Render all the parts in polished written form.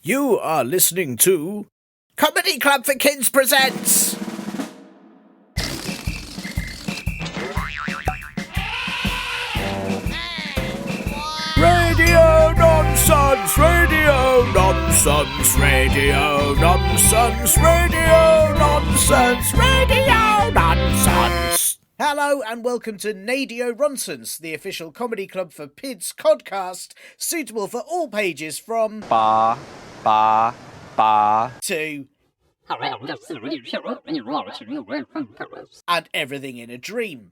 You are listening to Comedy Club for Kids presents Radio Nonsense, Radio Nonsense, Radio Nonsense, Radio Nonsense, Radio Nonsense. Hello and welcome to Nadio Ronsons, the official comedy club for Pids podcast, suitable for all pages from to and everything in a dream.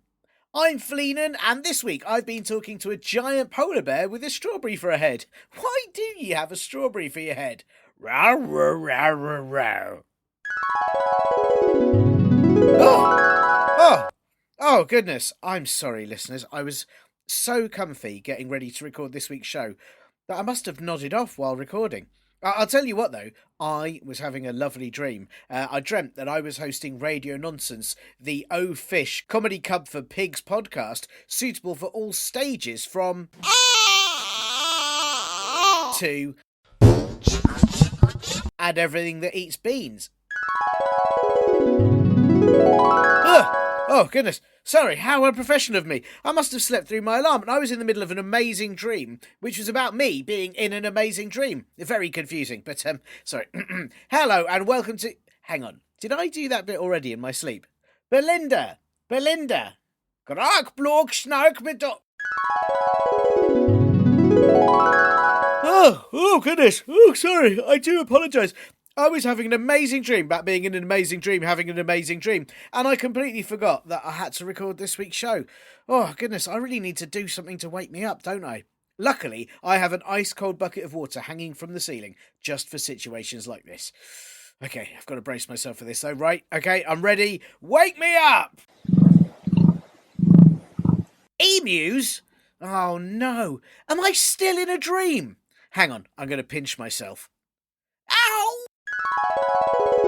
I'm Tiernan, and this week I've been talking to a giant polar bear with a strawberry for a head. Why do you have a strawberry for your head? Row, row, row, row, row. Oh, goodness. I'm sorry, listeners. I was so comfy getting ready to record this week's show that I must have nodded off while recording. I'll tell you what, though, I was having a lovely dream. I dreamt that I was hosting Radio Nonsense, the Oh Fish Comedy Club for Pigs podcast, suitable for all stages from to and everything that eats beans. Ugh. Oh, goodness. Sorry, how unprofessional of me. I must have slept through my alarm and I was in the middle of an amazing dream, which was about me being in an amazing dream. Very confusing, but, sorry. Hello and welcome to... Hang on. Did I do that bit already in my sleep? Belinda! Grog, blog, snark, Oh, goodness. Oh, sorry. I do apologise. I was having an amazing dream about being in an amazing dream, having an amazing dream, and I completely forgot that I had to record this week's show. Oh, goodness, I really need to do something to wake me up, don't I? Luckily, I have an ice-cold bucket of water hanging from the ceiling, just for situations like this. Okay, I've got to brace myself for this, though, right? Okay, I'm ready. Wake me up! Emus? Oh, no. Am I still in a dream? Hang on, I'm going to pinch myself. Ow!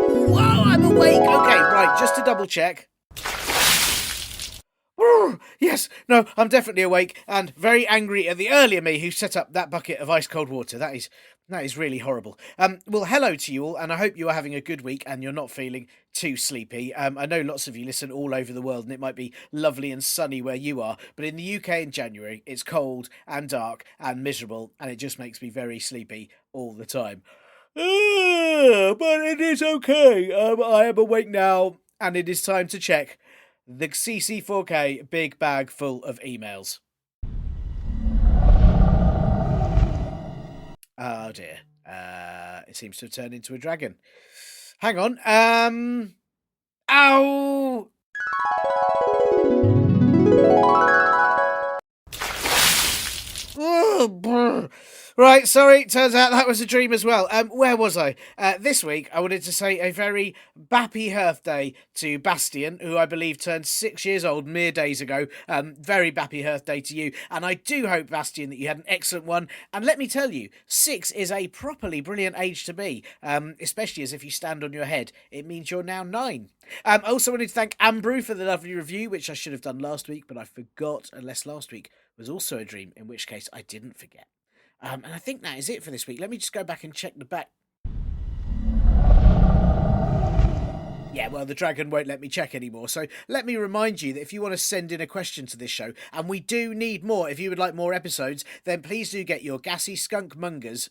Whoa, I'm awake. Okay, right, just to double check. Yes, no, I'm definitely awake and very angry at the earlier me who set up that bucket of ice cold water. That is really horrible. Well, hello to you all, and I hope you are having a good week and you're not feeling too sleepy. I know lots of you listen all over the world and it might be lovely and sunny where you are, but in the UK in January, it's cold and dark and miserable, and it just makes me very sleepy all the time. But it is okay. I am awake now, and it is time to check the CC4K big bag full of emails. Oh dear. It seems to have turned into a dragon. Hang on. Ow! Oh, brr. Right, sorry, turns out that was a dream as well. Where was I? This week, I wanted to say a very bappy birthday to Bastian, who I believe turned 6 years old mere days ago. Very bappy birthday to you. And I do hope, Bastian, that you had an excellent one. And let me tell you, 6 is a properly brilliant age to be, especially as if you stand on your head. It means you're now 9. I also wanted to thank Ambrew for the lovely review, which I should have done last week, but I forgot, unless last week was also a dream, in which case I didn't forget. And I think that is it for this week. Let me just go back and check the back. Yeah, well, the dragon won't let me check anymore. So let me remind you that if you want to send in a question to this show, and we do need more, if you would like more episodes, then please do get your gassy skunk mongers,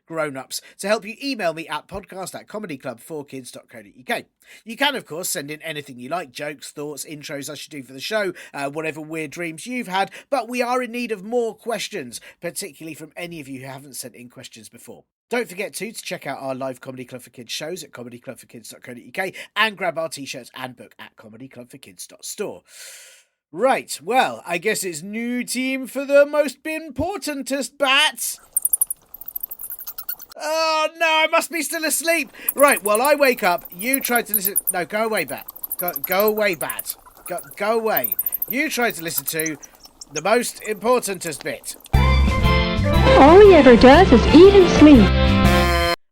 grown-ups, to help you email me at podcast@comedyclub4kids.co.uk. You can, of course, send in anything you like, jokes, thoughts, intros I should do for the show, whatever weird dreams you've had, but we are in need of more questions, particularly from any of you who haven't sent in questions before. Don't forget to check out our live Comedy Club for Kids shows at comedyclubforkids.co.uk and grab our t-shirts and book at comedyclubforkids.store. Right, well, I guess it's new team for the most importantest bats. Oh, no, I must be still asleep. Right, well, I wake up. You try to listen. No, go away, Bat. Go away, Bat. Go away. You try to listen to the most importantest bit. All he ever does is eat and sleep.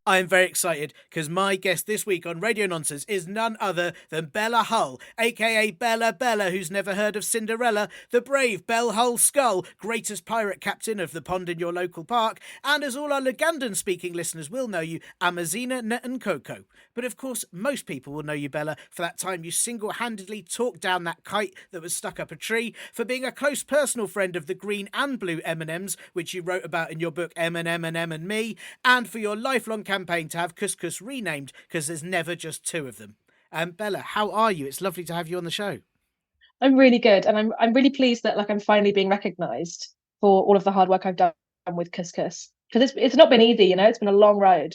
I am very excited because my guest this week on Radio Nonsense is none other than Bella Hull, aka Bella, who's never heard of Cinderella, the brave Bell Hull Skull, greatest pirate captain of the pond in your local park, and as all our Lugandan speaking listeners will know you, Amazina Coco. But of course, most people will know you, Bella, for that time you single handedly talked down that kite that was stuck up a tree, for being a close personal friend of the green and blue M&Ms, which you wrote about in your book M&M and Me, and for your lifelong campaign to have couscous renamed because there's never just two of them. Bella, how are you? It's lovely to have you on the show. I'm really good, and I'm really pleased that I'm finally being recognised for all of the hard work I've done with couscous because it's not been easy, it's been a long road.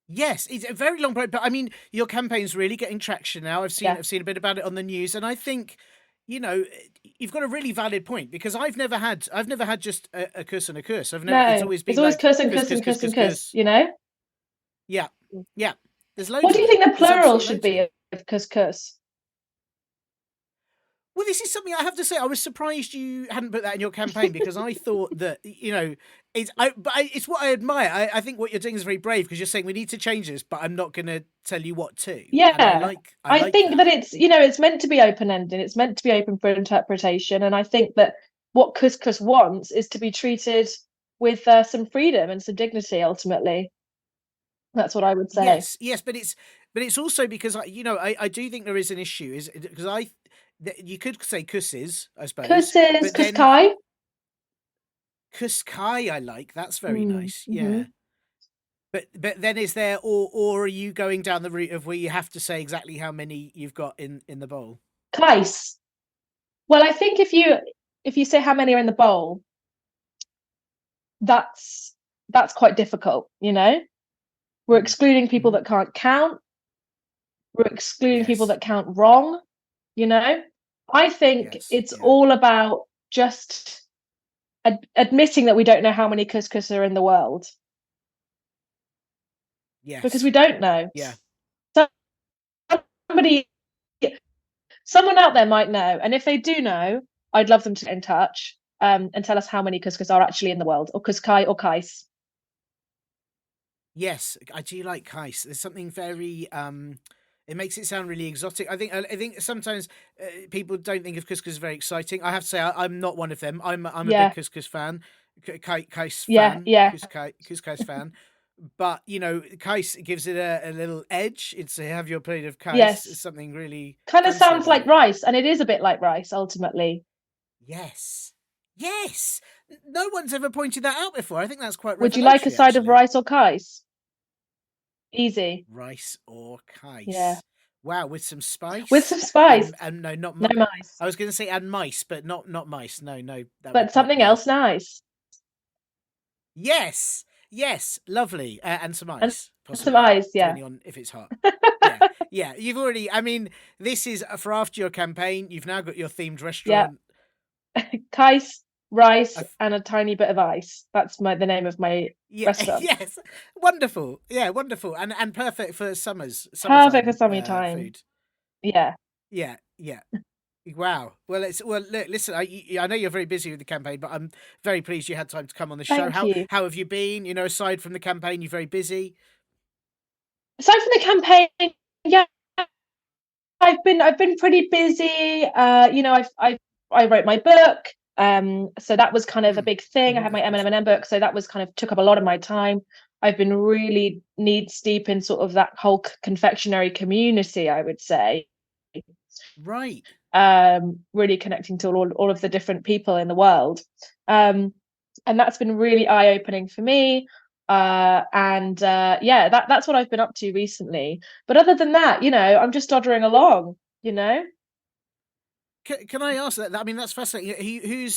Yes, it's a very long break, but I mean, your campaign's really getting traction now. Yeah. I've seen a bit about it on the news, and I think, you've got a really valid point because I've never had just a cuss and a curse. It's No, always it's been always like cuss and cuss, cuss cuss, and cuss, cuss and cuss, cuss, cuss. you know? Yeah, yeah. There's What loads do of you them. think the There's plural absolutely should loads of be them. of cuss cuss? Well, this is something I have to say. I was surprised you hadn't put that in your campaign because I thought that it's what I admire. I think what you're doing is very brave because you're saying we need to change this, but I'm not going to tell you what to. And Yeah. I I like think that that. it's meant to be open-ended. It's meant to be open for interpretation. And I think that what couscous wants is to be treated with some freedom and some dignity, ultimately. That's what I would say. Yes, but it's also because I do think there is an issue is because you could say cusses, I suppose, Cousins, but then cuskai. cuskai I like. That's very nice. Mm-hmm. Yeah. But then is there or are you going down the route of where you have to say exactly how many you've got in the bowl? Kais. Well, I think if you say how many are in the bowl, that's that's quite difficult. We're Mm. excluding people Hmm. that can't count. We're excluding people Yes. that count wrong, you know? I think Yes. it's Yeah. all about just admitting that we don't know how many couscous are in the world because we Yes. don't know. Yeah. So somebody, someone out there might know, and if they do know, I'd love them to get in touch and tell us how many couscous are actually in the world, or cuskai or kais. Yes, I do like Kais. There's something very it makes it sound really exotic. I think sometimes people don't think of couscous as very exciting. I have to say I'm not one of them. I'm a big Yeah, couscous fan, Kais yeah, fan, yeah. couscous fan. But Kais gives it a little edge. It's to have your plate of Kais. It's Yes. something really Kind of fancy sounds about like it. rice, and it is a bit like rice ultimately. Yes, yes. No one's ever pointed that out before. I think that's quite Would you like a revelatory, side of actually. rice or kais? Easy. Rice or Yeah. Kais. Wow, with some With spice some spice. and no, not No mice. I was going to say and mice, but not mice. No, no, that But would not something be. else nice. Yes, yes, lovely, and some And ice, some possibly, eyes, yeah. depending on if it's hot. Yeah, yeah. You've already. I mean, this is for after your campaign. You've now got your themed Yeah. restaurant. Kais, rice, I've, and a tiny bit of ice. That's the name of my yeah, restaurant. yes, wonderful. Yeah, wonderful, and perfect for Perfect for summertime summertime. food. Yeah. Yeah, yeah. Wow. Well. Look, listen. I know you're very busy with the campaign, but I'm very pleased you had time to come on the show. Thank you. How have you been? Aside from the campaign, you're very busy. Aside from the campaign, yeah, I've been pretty busy. I wrote my book. So that was kind of a Mm. big thing. I Hmm. had my Of course. M&M book, so that was kind of took up a lot of my time. I've been really knee deep in sort of that whole confectionery community, I would say. Right. Really connecting to all of the different people in the world. Um, and that's been really eye-opening for me. And yeah, that's what I've been up to recently. But other than that, I'm just doddering along. Can I ask that? I mean, that's fascinating.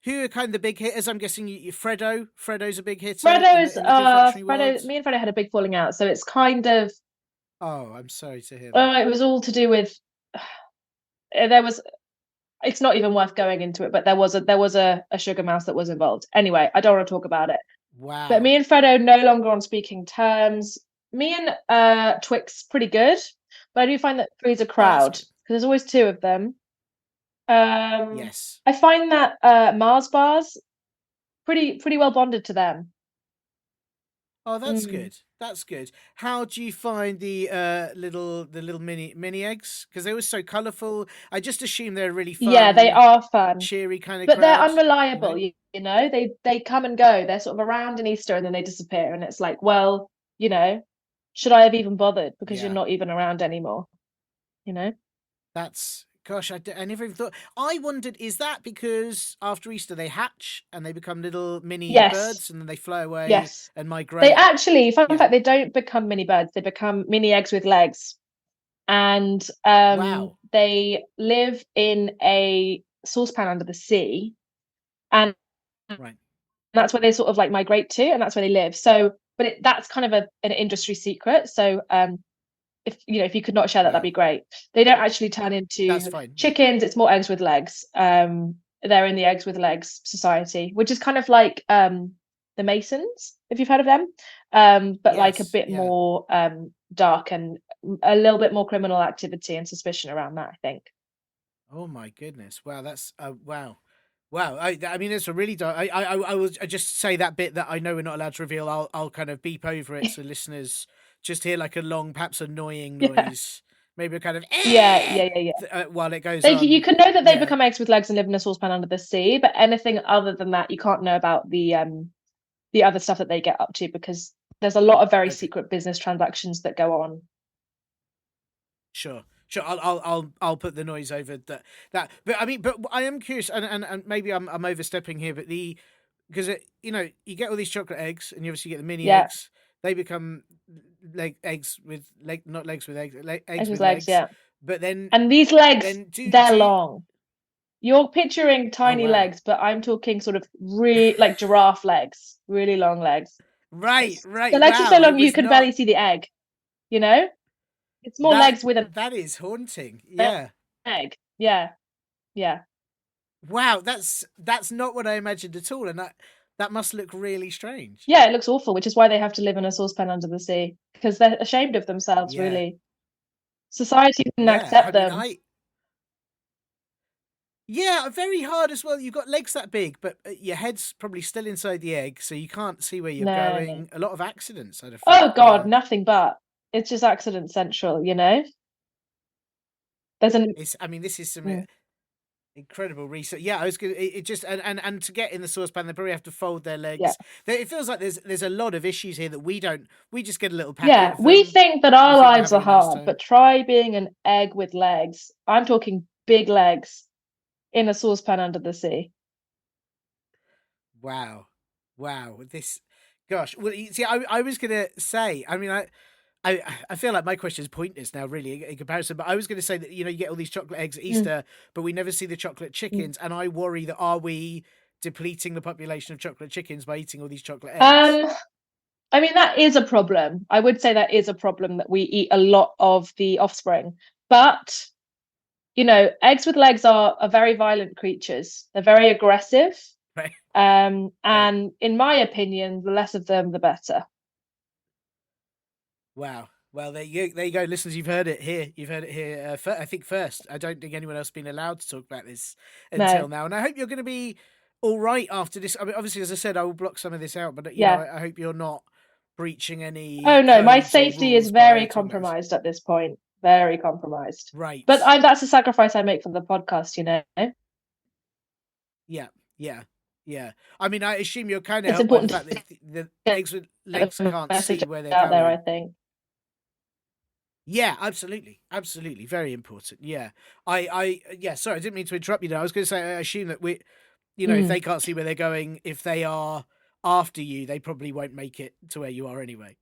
Who are kind of the big hitters? I'm guessing Fredo. Fredo's a big hitter in the confectionery world. Me and Fredo had a big falling out, so it's kind of Oh, I'm sorry to hear that. it was all to do with there was it's not even worth going into it, but there was a sugar mouse that was involved. Anyway, I don't want to talk about it. But Wow. me and Fredo no longer on speaking terms. Me and Twix pretty good, but I do find that three's a Oh, that's crowd good. because there's always two of them. Yes. I find that Mars bars pretty well bonded to them. Oh, that's Mm. good. That's good. How do you find the little mini eggs? Because they were so colourful. I just assume they're really Yeah, they fun, are fun, cheery kind of but they're crowd. You unreliable. know? You know, they come and go. They're sort of around in Easter and then they disappear, and it's like, well, you know, should I have even bothered because you're Yeah. not even around anymore? You know? That's gosh. I never even thought. I wondered, is that because after Easter they hatch and they become little mini Yes, birds and then they fly away yes. and They migrate? actually, fun Yeah. fact, they don't become mini birds. They become mini eggs with legs, and Wow. they live in a saucepan under the sea, and Right. that's where they sort of like migrate to, and that's where they live. So, but that's kind of an industry secret. So, if you know, if you could not share that, that'd be Wow. great. They don't actually turn That's into fine. Yeah. chickens. It's more eggs with legs. They're in the eggs with legs society, which is kind of like the Masons, if you've heard of them. But like a Yes. bit Yeah. more dark and a little bit more criminal activity and suspicion around that, I think. Oh my goodness! Wow, that's wow, wow. I mean, it's a really dark. I will just say that bit that I know we're not allowed to reveal. I'll kind of beep over it so listeners just hear like a long, perhaps annoying Yeah. noise, maybe a kind of Yeah, yeah, yeah, yeah. while it goes They, you on. can know that they Yeah. become eggs with legs and live in a saucepan under the sea, but anything other than that, you can't know about the other stuff that they get up to because there's a lot of very Okay. secret business transactions that go on. Sure. Sure. I'll put the noise over that. But I mean, but I am curious, and maybe I'm overstepping here, but because you get all these chocolate eggs, and you obviously get the mini Yeah, eggs. They become eggs with not legs with eggs, eggs eggs with with legs. legs. Yeah, But then and these legs, then they're do you, long. You're picturing oh tiny wow, legs, but I'm talking sort of really like giraffe legs, really long legs. right, It's, the right, legs are so wow, it long you was can not barely see the egg. You know, it's more that legs with an that is haunting. Yeah, egg. Yeah, yeah. wow, that's not what I imagined at all, and that must look really strange. Yeah, it looks awful, which is why they have to live in a saucepan under the sea because they're ashamed of themselves, Yeah, really. Society didn't yeah. I accept mean, them. yeah, very hard as well. You've got legs that big, but your head's probably still inside the egg, so you can't see where you're No, no. going. A lot of accidents, I'd have Oh thought. God, Yeah, nothing but. It's just accident central, you know? There's an I mean, this is some mm, incredible research. Yeah, I was gonna. It just and to get in the saucepan, they probably have to fold their yeah. legs. It feels like there's a lot of issues here that we don't. We just get a little packet Yeah, of we them. think that We our think we're lives are having a nice hard, time. but try being an egg with legs. I'm talking big legs in a saucepan under the sea. Wow, wow. This, gosh. Well, see, I was gonna say. I mean, I feel like my question is pointless now, really, in comparison. But I was going to say that you get all these chocolate eggs at Mm. Easter, but we never see the chocolate Mm. chickens, and I worry that are we depleting the population of chocolate chickens by eating all these chocolate eggs? Um, I mean, that is a problem. I would say that is a problem that we eat a lot of the offspring. But, eggs with legs are very violent creatures. They're very aggressive. Right, right. And in my opinion, the less of them, the better. Wow. Well, there you go, listeners. You've heard it here. You've heard it here. I think first. I don't think anyone else has been allowed to talk about this until No, now, and I hope you're going to be all right after this. I mean, obviously, as I said, I will block some of this out, but yeah. I hope you're not breaching any Oh no, my codes or safety is rules by very talking about this. compromised at this point. Very compromised. But Right. that's a sacrifice I make for the podcast, you know. Yeah, yeah, yeah. I mean, I assume you're kind of It's helped by the important fact to that the get eggs with legs the can't message see where they're out there, I going. think. Yeah, absolutely, absolutely, very important. Yeah, yeah. Sorry, I didn't mean to interrupt you. There, I was going to say, I assume that if Mm. they can't see where they're going, if they are after you, they probably won't make it to where you are anyway.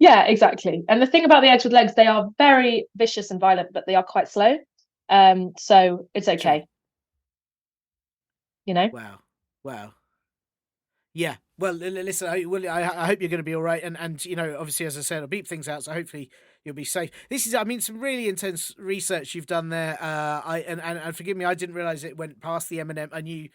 Yeah, exactly. And the thing about the eggs with legs, they are very vicious and violent, but they are quite slow. So it's Sure. okay, you know. Wow. Wow. Yeah. Well, listen. I hope you're going to be all right. And obviously, as I said, I'll beep things out, so hopefully you'll be safe. This is, I mean, some really intense research you've done there. And forgive me, I didn't realize it went past the M&M. I knew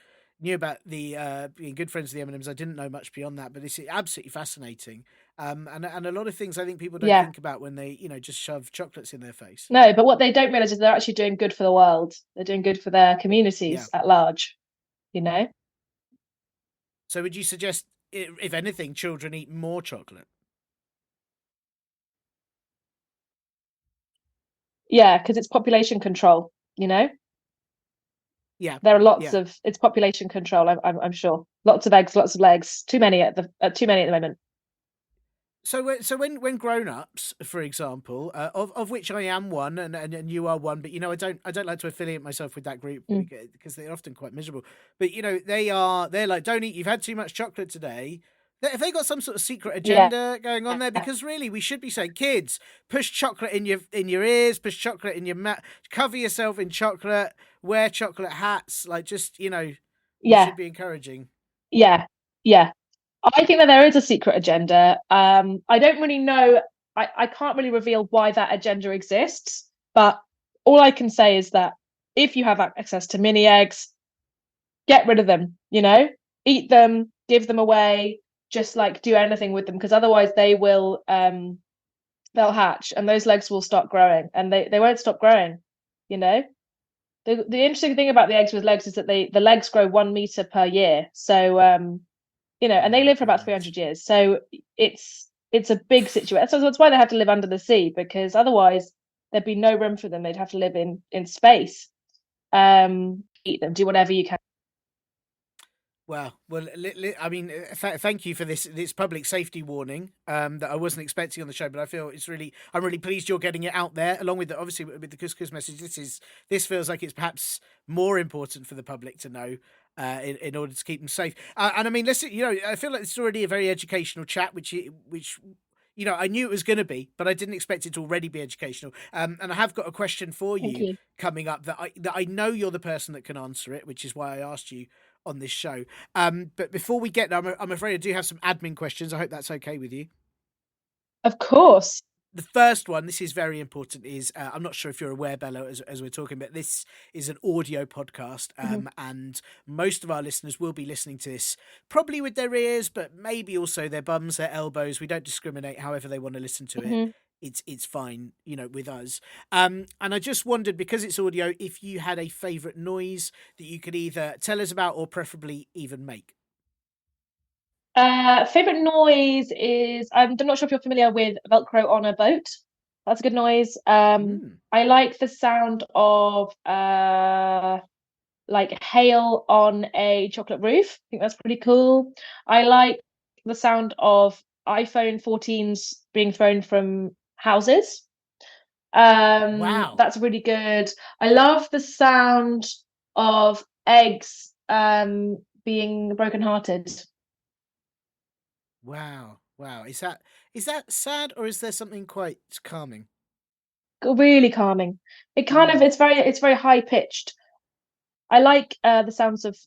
about the being good friends with the M&Ms. I didn't know much beyond that, but it's absolutely fascinating. And a lot of things I think people don't Yeah. think about when they just shove chocolates in their face. No, but what they don't realize is they're actually doing good for the world. They're doing good for their Yeah. communities at large, you know. So would you suggest if anything, children eat more chocolate. Yeah, because it's population control, you know? Yeah, There are lots yeah. of it's population control, I'm sure. Lots of eggs, lots of legs. Too many at the moment. So when grown ups, for example, of which I am one, and you are one, but I don't like to affiliate myself with that group Mm. because they're often quite miserable. But they're like, don't eat. You've had too much chocolate today. Have they got some sort of secret Yeah. agenda going on there? Because really, we should be saying, kids, push chocolate in your ears, push chocolate in your mouth, cover yourself in chocolate, wear chocolate hats. Like, just we Yeah. should be encouraging. Yeah. Yeah. I think that there is a secret agenda. I don't really know. I can't really reveal why that agenda exists, but all I can say is that if you have access to mini eggs, get rid of them, eat them, give them away, just like do anything with them, because otherwise they'll hatch and those legs will start growing and they won't stop growing, you know? The interesting thing about the eggs with legs is that the legs grow 1 meter per year. So Oh and they my live for about goodness. 300 years. So it's a big situation. So that's why they have to live under the sea, because otherwise there'd be no room for them. They'd have to live in space. Eat them, do whatever you can. Well, I mean, thank you for this public safety warning that I wasn't expecting on the show, but I feel I'm really pleased you're getting it out there, along with obviously with the couscous message. This feels like it's perhaps more important for the public to know in order to keep them safe. And I mean, listen, I feel like it's already a very educational chat, which I knew it was going to be, but I didn't expect it to already be educational. And I have got a question for Thank you you. coming up that I know you're the person that can answer it, which is why I asked you on this show. But before we get there, I'm afraid I do have some admin questions. I hope that's okay with you. Of course. The first one, this is very important, is I'm not sure if you're aware, Bella, as we're talking, but this is an audio podcast, Mhm. and most of our listeners will be listening to this probably with their ears, but maybe also their bums, their elbows. We don't discriminate, however they want to listen to it. Mhm. It's fine, with us. And I just wondered, because it's audio, if you had a favourite noise that you could either tell us about or preferably even make. Favorite noise is I'm not sure if you're familiar with Velcro on a boat. That's a good noise. Mm. I like the sound of like hail on a chocolate roof. I think that's pretty cool. I like the sound of iPhone 14s being thrown from houses. Wow. That's really good. I love the sound of eggs being brokenhearted. Wow. Wow. Is that sad, or is there something quite calming? Really calming. It kind of Mm. it's very high pitched. I like the sounds of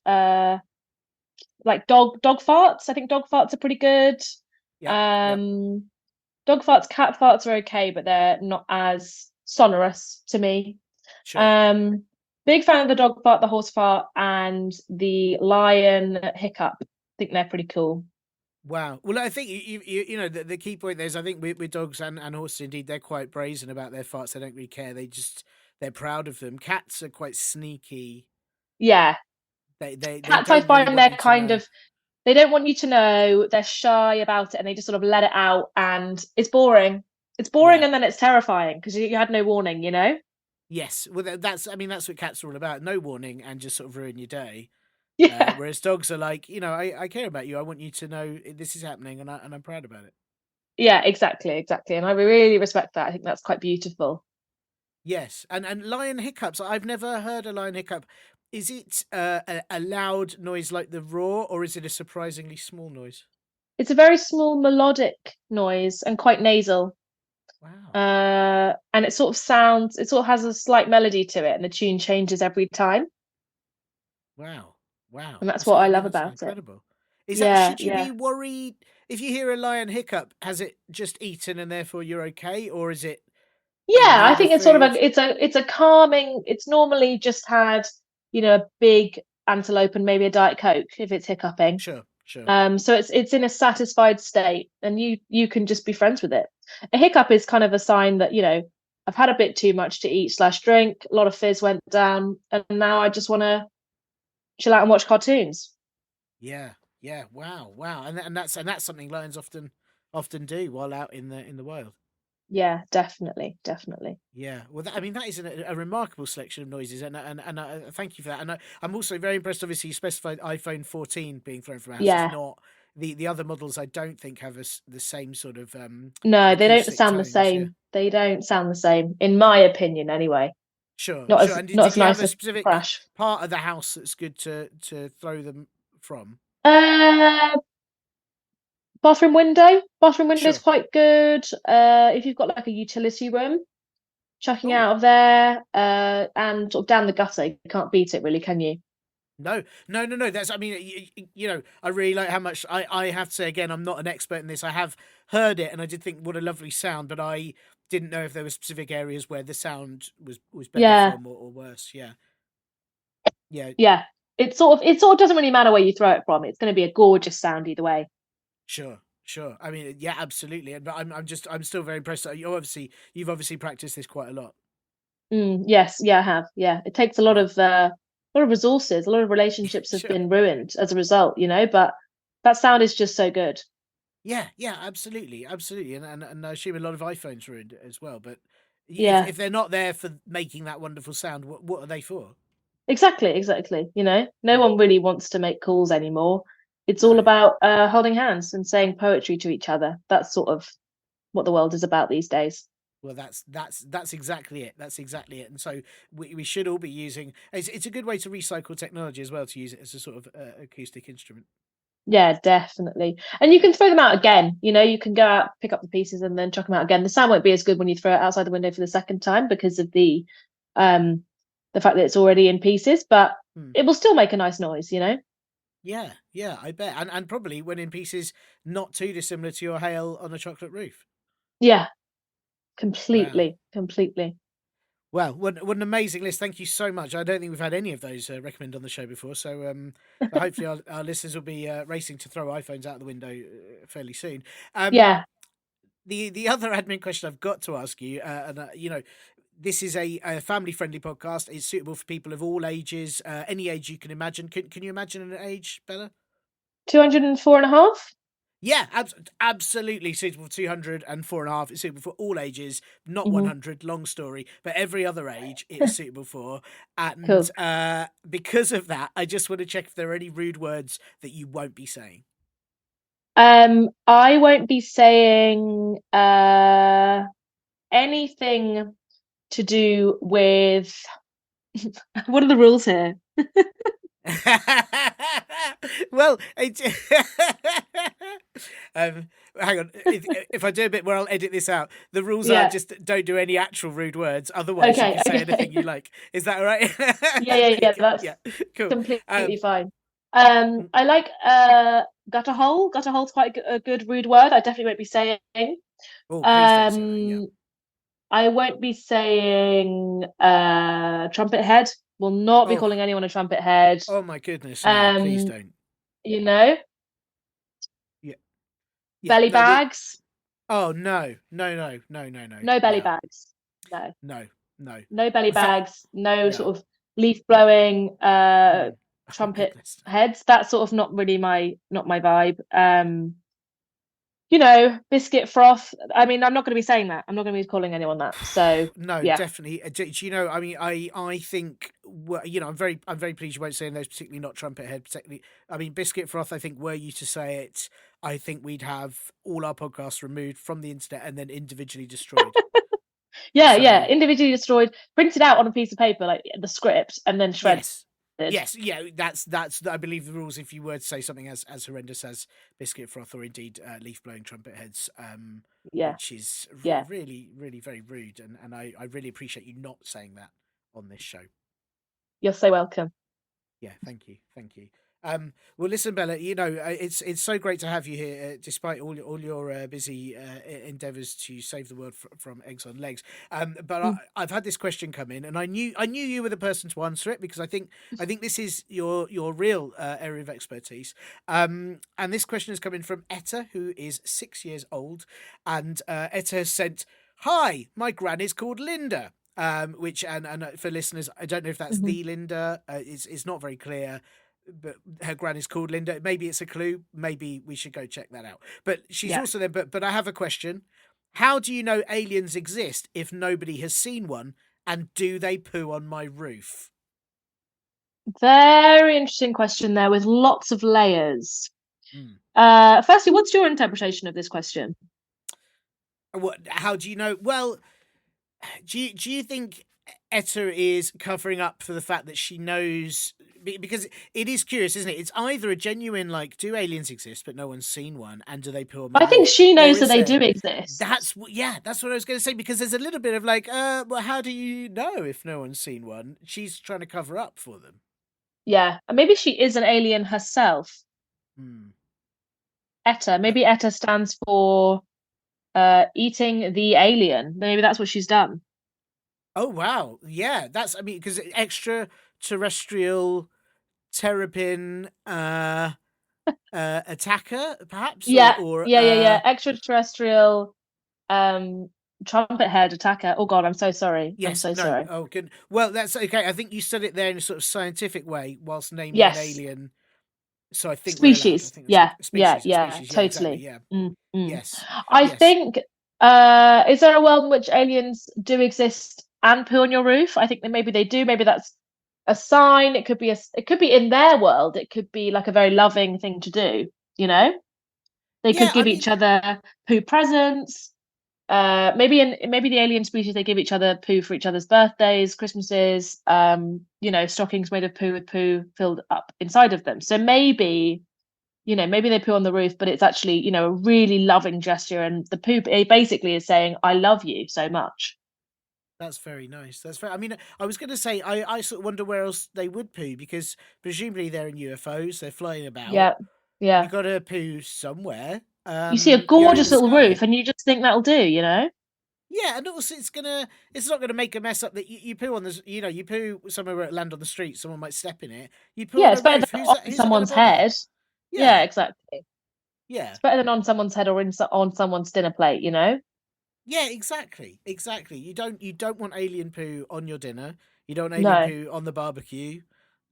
like dog farts. I think dog farts are pretty good. Yep. Yep. Um Dog farts, cat farts are okay, but they're not as sonorous to me. Sure. Um Big fan of the dog fart, the horse fart, and the lion hiccup. I think they're pretty cool. Wow. Well, I think the key point there is, I think with dogs and horses, indeed, they're quite brazen about their farts. They don't really care. They're proud of them. Cats are quite sneaky. Yeah. They Cats, I don't really find want they're you to kind know. of they don't want you to know, they're shy about it and they just sort of let it out and it's boring. It's boring Yeah. and then it's terrifying because you had no warning, you know? Yes. Well, that's I mean that's what cats are all about. No warning and just sort of ruin your day. Yeah. Whereas dogs are like, I care about you. I want you to know this is happening, and I'm proud about it. Yeah, exactly. And I really respect that. I think that's quite beautiful. Yes, and lion hiccups. I've never heard a lion hiccup. Is it a loud noise like the roar, or is it a surprisingly small noise? It's a very small melodic noise and quite nasal. Wow, And it sort of has a slight melody to it and the tune changes every time. wow, wow. And that's That's what I I mean love that's about it. incredible. Is that Yeah, should you yeah. be worried if you hear a lion hiccup? Has it just eaten and therefore you're okay, or is it Yeah, I near the think it's sort of food? it's a calming. It's normally just had, a big antelope and maybe a Diet Coke if it's hiccuping. Sure, sure. So it's in a satisfied state, and you can just be friends with it. A hiccup is kind of a sign that, I've had a bit too much to eat slash drink. A lot of fizz went down, and now I just want to chill out and watch cartoons. Yeah, Yeah. Wow. Wow. And that's something lions often do while out in the wild. Yeah, definitely, definitely. Yeah, well, I mean, that is a remarkable selection of noises, and thank you for that. And I'm also very impressed. Obviously, you specified iPhone 14 being thrown from a house. It's Yeah. not the other models. I don't think have the same sort of No, they don't acoustic sound the tones. Yeah, same. They don't sound the same, in my opinion, anyway. sure, Not sure. as And not did as you have nice a as specific Crash. part of the house that's good to throw them from? Uh, bathroom window. Bathroom window is Sure. quite good. If you've got like a utility room, chucking Oh, out of there, and sort of down the gutter, you can't beat it, really, can you? no, no, no, no. That's, I mean, you know, I really like how much I have to say again, I'm not an expert in this. I have heard it and I did think what a lovely sound, but I didn't know if there were specific areas where the sound was better Yeah, from or worse. Yeah. Yeah. yeah. It sort of doesn't really matter where you throw it from. It's going to be a gorgeous sound either way. Sure. Sure. I mean, yeah, absolutely. But I'm still very impressed. You've obviously practiced this quite a lot. Yes, yeah, I have. Yeah, it takes Yeah. a lot of resources. A lot of relationships have Sure. been ruined as a result, but that sound is just so good. Yeah, yeah, absolutely, absolutely, and I assume a lot of iPhones are in as well. But Yeah, if they're not there for making that wonderful sound, what are they for? exactly, exactly. No Yeah, one really wants to make calls anymore. It's all no. about holding hands and saying poetry to each other. That's sort of what the world is about these days. Well, that's exactly it. That's exactly it. And so we should all be using. It's a good way to recycle technology as well to use it as a sort of acoustic instrument. Yeah, definitely. And you can throw them out again. You can go out, pick up the pieces, and then chuck them out again. The sound won't be as good when you throw it outside the window for the second time because of um the fact that it's already in pieces, but Hmm. it will still make a nice noise. Yeah, yeah, I bet. And probably when in pieces, not too dissimilar to your hail on a chocolate roof. Yeah, Wow. completely, completely. Well, what an amazing list! Thank you so much. I don't think we've had any of those recommended on the show before, so hopefully our listeners will be racing to throw iPhones out the window fairly soon. Um, Yeah. the other admin question I've got to ask you, this is a family friendly podcast. It's suitable for people of all ages, any age you can imagine. Can you imagine an age, Bella? 204 and a half. Yeah, absolutely suitable for 204.5. It's suitable for all ages, not Mm-hmm. 100, long story, but every other age it is suitable for. And Cool. because of that, I just want to check if there are any rude words that you won't be saying. I won't be saying anything to do with what are the rules here? Well, um, hang on. If I do a bit where I'll edit this out, the rules are Yeah. just don't do any actual rude words. Otherwise, you Okay, can say anything you okay. like. Is that all right? Yeah. That's Yeah, cool. completely Um, fine. I like gutter hole. Gutter hole's quite a good rude word. I definitely won't be saying. oh, please don't say that. Yeah. Um, I won't be saying trumpet head. Will not be Oh, calling anyone a trumpet head. oh my goodness, no! Please Um, don't. you know, Yeah, yeah. belly No, the bags. oh no, no, no, no, no, no. No belly Yeah, bags. No. no, no. No belly The fact, bags, no yeah. sort of leaf blowing Mm. Oh trumpet goodness. heads. That's sort of not my vibe. Biscuit froth. I mean, I'm not going to be saying that. I'm not going to be calling anyone that. So No, yeah. definitely. Do you know? I mean, I think I'm very pleased you won't say those, particularly not trumpet head. Particularly, I mean, biscuit froth. I think were you to say it, I think we'd have all our podcasts removed from the internet and then individually destroyed. Yeah. So Individually destroyed, printed out on a piece of paper, like the script, and then shredded. yes, yes, yeah. That's I believe the rules. If you were to say something as horrendous as biscuit froth or indeed leaf blowing trumpet heads, Yeah, which is yeah. really really very rude, and I really appreciate you not saying that on this show. You're so welcome. Yeah, thank you, thank you. Well, listen, Bella. It's so great to have you here, despite all your busy endeavours to save the world from eggs on legs. But Mm. I've had this question come in, and I knew you were the person to answer it because I think this is your real area of expertise. And this question has come in from Etta, who is 6 years old, and Etta has sent, "Hi, my gran is called Linda." Which and for listeners, I don't know if that's Mhm. the Linda. It's not very clear. but her gran is called Linda. Maybe it's a clue. Maybe we should go check that out. But she's Yeah. also there. But I have a question. How do you know aliens exist if nobody has seen one? And do they poo on my roof? Very interesting question there with lots of layers. Hmm. Firstly, what's your interpretation of this question? What? How do you know? Well, do you think Etta is covering up for the fact that she knows? Because it is curious, isn't it? It's either a genuine like, do aliens exist, but no one's seen one, and do they poo on my I think roof, she or knows that is they there? do exist. That's what I was going to say. Because there's a little bit of like, well, how do you know if no one's seen one? She's trying to cover up for them. Yeah, and maybe she is an alien herself. Hmm. Etta. Maybe Etta stands for eating the alien. Maybe that's what she's done. Oh wow, yeah. That's I mean, because extraterrestrial terrapin attacker, perhaps, Yeah, or yeah. Extraterrestrial um trumpet head attacker. Oh God, I'm so sorry. I'm yes, so no, sorry. oh good. Well, that's okay. I think you said it there in a sort of scientific way, whilst naming an Yes. alien. So I think we're allowed. I Species. think that's Yeah, okay. Species, yeah, species. Yeah, exactly. totally. Yeah. Mm. Yes. I Yes. think is there a world in which aliens do exist and poo on your roof? I think that maybe they do. Maybe that's a sign. It could be in their world. It could be like a very loving thing to do, you know? They Yeah. could I give each mean, other poo presents. Maybe the alien species they give each other poo for each other's birthdays, Christmases, stockings made of poo with poo filled up inside of them. So maybe they poo on the roof, but it's actually, a really loving gesture. And the poo basically is saying, I love you so much. that's very nice. That's very. I mean, I was going to say, I sort of wonder where else they would poo because presumably they're in UFOs. They're flying about. Yeah. Yeah. You got to poo somewhere. You see a In gorgeous the little sky. roof and you just think that'll do? Yeah, and also it's not gonna make a mess up that you poo on you poo somewhere where it land on the street, someone might step in it. You poo Yeah, on a it's better roof. than on Who's that gonna someone's bother? head. Yeah, Yeah, exactly. yeah, It's better than on someone's head or on someone's dinner plate? yeah, exactly. You don't want alien poo on your dinner. You don't want alien No. poo on the barbecue.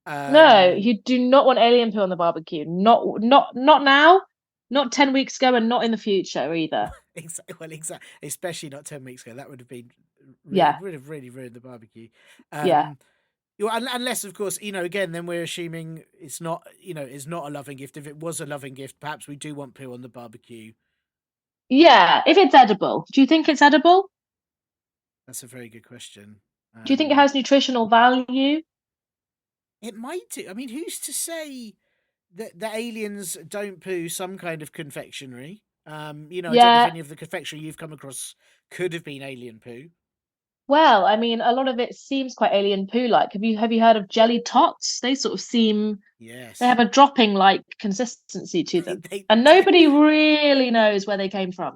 No, Um, you do not want alien poo on the barbecue. Not now, not 10 weeks ago, and not in the future either. exactly. Especially not 10 weeks ago. That would have been Yeah, would have really ruined the barbecue. yeah. Um, unless, of course, again, then we're assuming it's not a loving gift. If it was a loving gift, perhaps we do want poo on the barbecue. Yeah, if it's edible. Do you think it's edible? That's a very good question. Do you think it has nutritional value? It might do. I mean, who's to say that the aliens don't poo some kind of confectionery? I don't know if Yeah. any of the confectionery you've come across could have been alien poo. Well, I mean, a lot of it seems quite alien poo-like. Have you heard of jelly tots? They sort of seem they have Yes, a dropping like consistency to they, them. they And do. nobody really knows where they came from?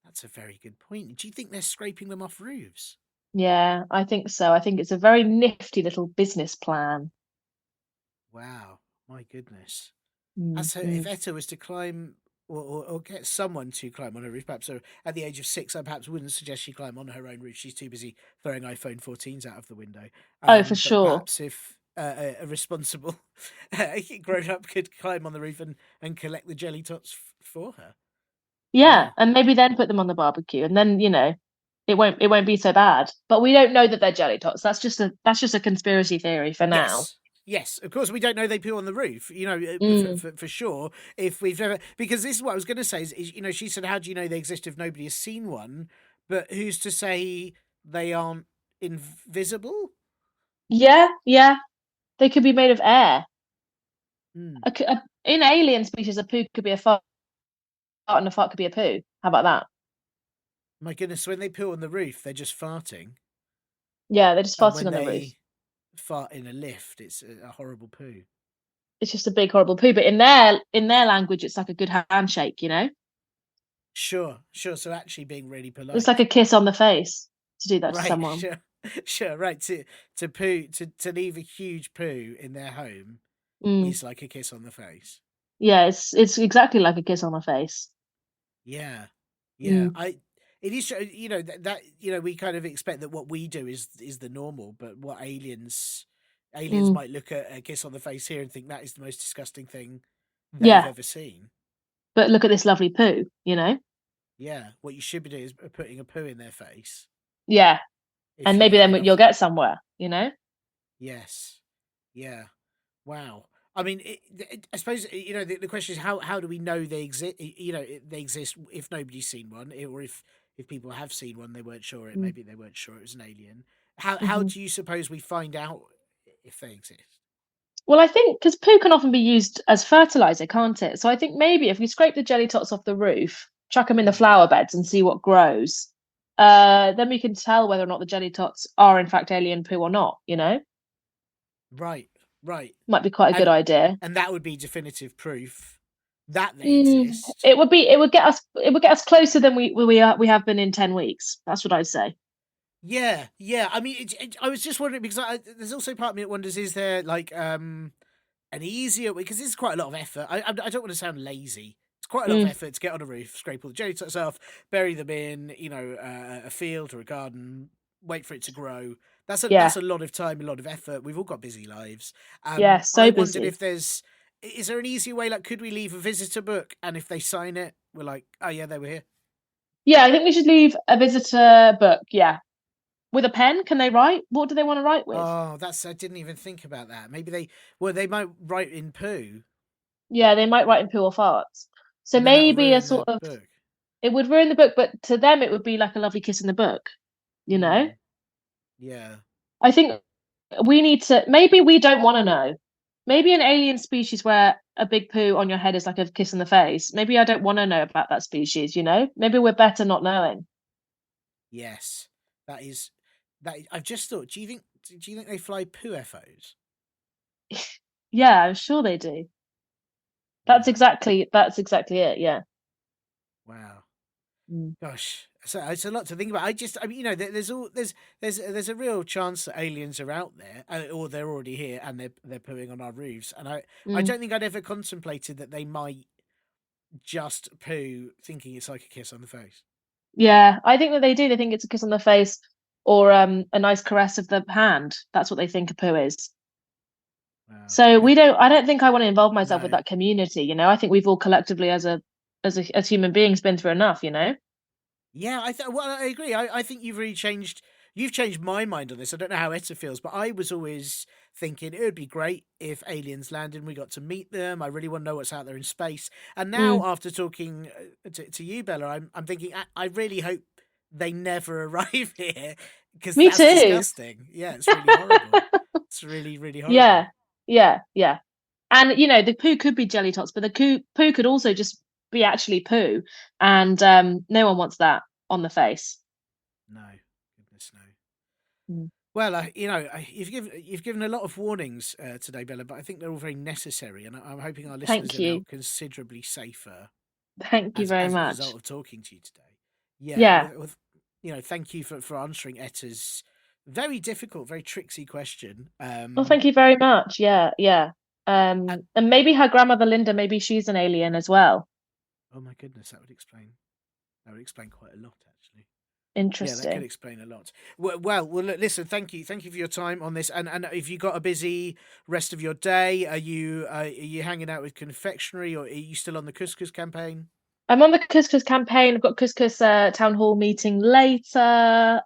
That's a very good point. Do you think they're scraping them off roofs? Yeah, I think so. I think it's a very nifty little business plan. Wow, my goodness. Mm, So if mm. Etta was to climb or get someone to climb on her roof, perhaps so at the age of 6, I perhaps wouldn't suggest she climb on her own roof. She's too busy throwing iPhone 14s out of the window. Oh, for But sure. perhaps if a responsible grown up could climb on the roof and collect the jelly tots for her. Yeah, Yeah. and maybe then put them on the barbecue, and then it won't be so bad. But we don't know that they're jelly tots. That's just a conspiracy theory for now. Yes. Yes, of course, we don't know they poo on the roof, Mm. for sure. If we've never, because this is what I was going to say is, she said, how do you know they exist if nobody has seen one? But who's to say they aren't invisible? Yeah, yeah. They could be made of air. Hmm. In alien species, a poo could be a fart, and a fart could be a poo. How about that? My goodness, when they poo on the roof, they're just farting. Yeah, they're just And farting when on the roof. they fart in a lift, it's a horrible poo. It's just a big horrible poo. But in their language, it's like a good handshake. Sure, sure. So actually being really It's like polite. a kiss on the face to do that to Right, someone. sure. Sure, right. To poo to leave a huge poo in their home Mm. is like a kiss on the face. Yeah, it's exactly like a kiss on the face. Yeah, yeah. Mm. It is, that we kind of expect that what we do is the normal, but what aliens Aliens Mm. might look at a kiss on the face here and think that is the most disgusting thing they've Yeah, ever seen. but look at this lovely poo, you know? Yeah, what you should be doing is putting a poo in their face Yeah, if and you maybe really then love you'll them. get somewhere, you know? Yes. Yeah. Wow. I mean, I suppose the question is how do we know they exist? They exist if nobody's seen one, or if people have seen one, they weren't sure it. Mm. Maybe they weren't sure it was an alien. How Hmm. do you suppose we find out if they exist? Well, I think because poo can often be used as fertilizer, can't it? So I think maybe if we scrape the jelly tots off the roof, chuck them in the Hmm. flower beds and see what grows, then we can tell whether or not the jelly tots are in fact alien poo or not, you know? Right. Right. Might be quite a good And idea. and that would be definitive proof that they exist. It would get us closer than we have been in 10 weeks. That's what I'd say. Yeah. Yeah. I mean, I was just wondering because there's also part of me that wonders: is there like an easier way, because this is quite a lot of effort. I don't want to sound lazy. It's quite a lot of Mm, effort to get on a roof, scrape all the jelly tots off, bury them in, a field or a garden, wait for it to grow. yeah, That's a lot of time, a lot of effort. We've all got busy lives. yeah, I so wondered busy. if is there an easier way? Like, could we leave a visitor book, and if they sign it, we're like, oh yeah, they were here. Yeah, I think we should leave a visitor book. Yeah, with a pen. Can they write? What do they want to write with? Oh, I didn't even think about that. Maybe they might write in poo, Yeah, they might write in poo or farts. So and then that will maybe a ruin the sort of book. it would ruin the book, but to them it would be like a lovely kiss in the book, you know? Hmm. Yeah. I think we need to maybe we don't want to know. Maybe an alien species where a big poo on your head is like a kiss in the face. Maybe I don't want to know about that species, you know? Maybe we're better not knowing. Yes, that is I've just thought. Do you think they fly PUFOs? Yeah, I'm sure they do. Yeah. That's exactly it. Yeah. Wow. Mm. Gosh, so it's a lot to think about. I mean, there's a real chance that aliens are out there, or they're already here, and they're pooing on our roofs. And I Mm. don't think I'd ever contemplated that they might just poo, thinking it's like a kiss on the face. Yeah, I think that they do. They think it's a kiss on the face or a nice caress of the hand. That's what they think a poo is. Wow. So I don't think I want to involve myself with No. that community, you know. I think we've all collectively as human beings been through enough, you know. Yeah, I agree. I think you've changed my mind on this. I don't know how Etta feels, but I was always thinking it would be great if aliens landed and we got to meet them. I really want to know what's out there in space. And now, Mm. after talking to you, Bella, I'm thinking I really hope they never arrive here because Me that's too. disgusting. Yeah, it's really horrible. It's really, really Yeah, horrible. yeah, yeah. And you know, the poo could be jelly tots, but the poo could also just be actually poo, and no one wants that on the face. No, goodness no. Mm. Well, you've given a lot of warnings today, Bella, but I think they're all very necessary, and I'm hoping our listeners Thank are now you. considerably safer Thank you very as a result much. of talking to you today. Yeah, Yeah. thank you for answering Etta's very difficult, very tricksy question. Well, thank you very much. Yeah, yeah. And And maybe her grandmother Linda, maybe she's an alien as well. oh my goodness, that would explain quite a lot, actually. Yeah, that could Interesting. explain a lot. Well, look, listen. Thank you for your time on this. And if you got a busy rest of your day, are you hanging out with confectionery, or are you still on the couscous campaign? I'm on the couscous campaign. I've got couscous town hall meeting later.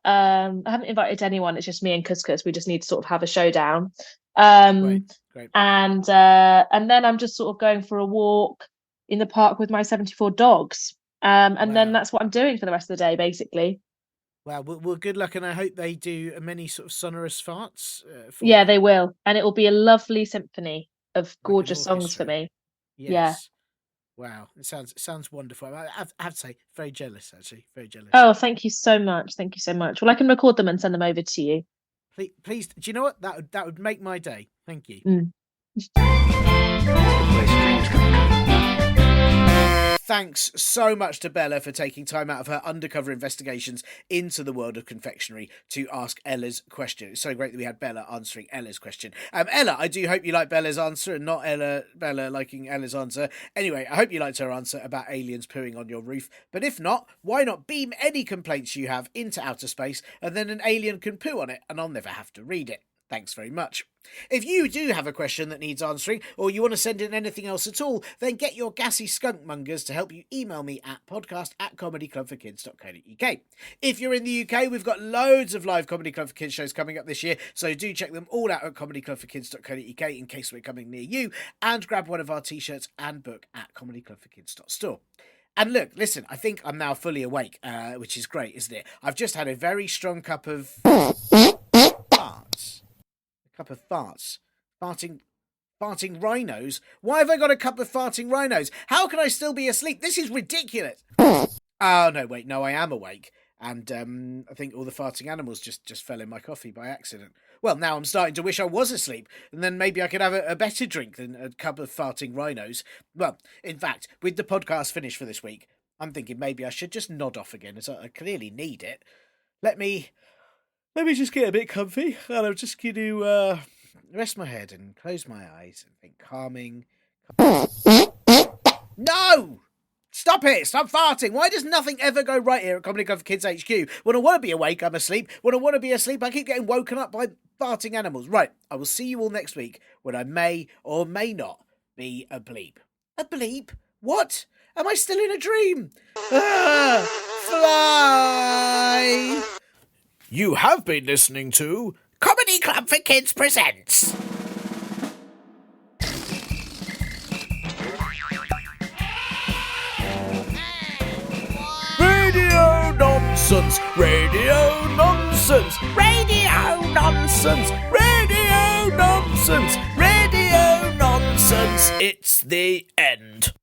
I haven't invited anyone. It's just me and couscous. We just need to sort of have a showdown. Great, Um, great. and then I'm just sort of going for a walk in the park with my 74 dogs. And then Wow. that's what I'm doing for the rest of the day, basically. Well, good luck, and I hope they do many sort of sonorous farts for Yeah, you, they will. And it will be a lovely symphony of like an gorgeous songs for orchestra. me. Yeah. Yes. Wow, it sounds wonderful. I have to say, very jealous, actually, very jealous. Oh, thank you so much. Thank you so much. Well, I can record them and send them over to you. Please, do you know what that would make my day? Thank you. Mm. The place dreams come true. Thanks so much to Bella for taking time out of her undercover investigations into the world of confectionery to ask Ella's question. It's so great that we had Bella answering Ella's question. Ella, I do hope you like Bella's answer and not Bella liking Ella's answer. Anyway, I hope you liked her answer about aliens pooing on your roof. But if not, why not beam any complaints you have into outer space and then an alien can poo on it and I'll never have to read it. Thanks very much. If you do have a question that needs answering, or you want to send in anything else at all, then get your gassy skunk mongers to help you email me at podcast@comedyclubforkids.co.uk. If you're in the UK, we've got loads of live Comedy Club for Kids shows coming up this year, so do check them all out at comedyclubforkids.co.uk in case we're coming near you, and grab one of our t-shirts and book at comedyclubforkids.store. And look, listen, I think I'm now fully awake, which is great, isn't it? I've just had a very strong cup of farts. A cup of farts. Farting rhinos? Why have I got a cup of farting rhinos? How can I still be asleep? This is ridiculous. Oh, no, wait, no, I am awake. And I think all the farting animals just fell in my coffee by accident. Well, now I'm starting to wish I was asleep, and then maybe I could have a better drink than a cup of farting rhinos. Well, in fact, with the podcast finished for this week, I'm thinking maybe I should just nod off again, as I clearly need it. Let me just get a bit comfy, and I'm just going to rest my head and close my eyes and think calming. No! Stop it! Stop farting! Why does nothing ever go right here at Comedy Club for Kids HQ? When I want to be awake, I'm asleep. When I want to be asleep, I keep getting woken up by farting animals. Right, I will see you all next week when I may or may not be a bleep. A bleep? What? Am I still in a dream? Ah, fly! You have been listening to Comedy Club for Kids Presents. Radio nonsense, radio nonsense, radio nonsense, radio nonsense, radio nonsense. It's the end.